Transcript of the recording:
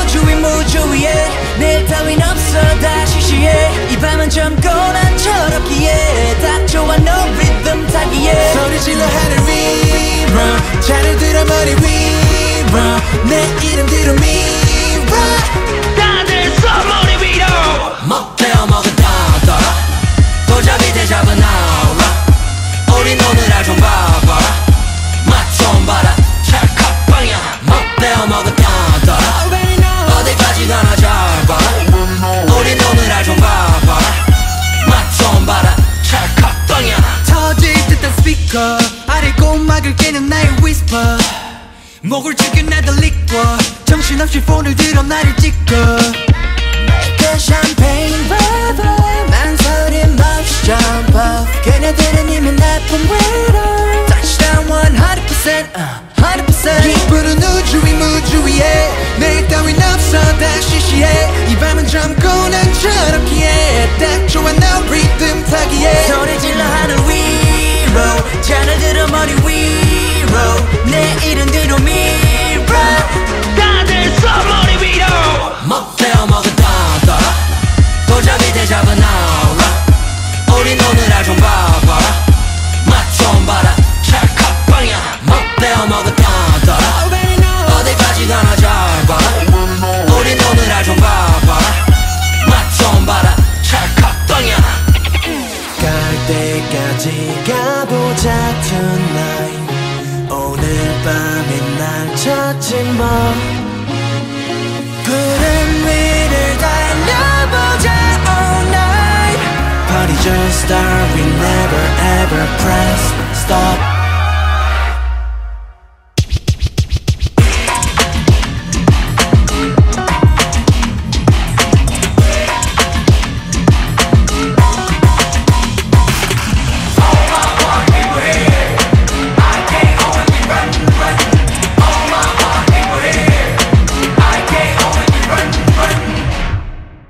우주위 무주위에 내일 따윈 없어 다시 시해 이 밤은 젊고 난 저렇기에 딱 좋아 no 리듬 타기에 소리 질러 하늘 위로 잔을 들어 머리 위로 내 이름 뒤로 밀어 다들 손머리 위로 먹대어 먹은 따다 도잡이 대잡은 나와 우린 오늘 할 좀 봐봐 맛 좀 봐라 찰칵 방향 먹대어 먹은 따다 어디까지 가나 잡아 우린 오늘 할 좀 봐봐 맛 좀 봐라 찰칵 방향 터질 듯한 스피커 아래 꼬막을 깨는 나의 위스퍼 목을 죽여 나도 리꿔 정신없이 폰을 들어 나를 찍어 그 샴페인 버버 망설임 없이 jump off 걔네들은 이미 나쁜 위로 touchdown 100% 100% 기분은 우주위 무주위에 내일 따윈 없어 다시 시해 이 밤은 젊고 난 저렇기에 딱 좋아 너 리듬 타기에 소리 질러 하늘 위로 잔을 들어 머리 위로 내 이름 뒤로 밀어 다들 손머리 위로 먹대어 먹은 따다 도잡이 대잡은 나와 우린 오늘 할 좀 봐봐 맛 좀 봐라 찰칵 방향 먹대어 먹은 따다 어디까지 가나 잡아 우린 오늘 할 좀 봐봐 맛 좀 봐라 찰칵 방향 갈 때까지 가보자 tonight 오늘 밤에 날 찾지 뭐 구름 위를 달려보자 all night Party just start we never ever press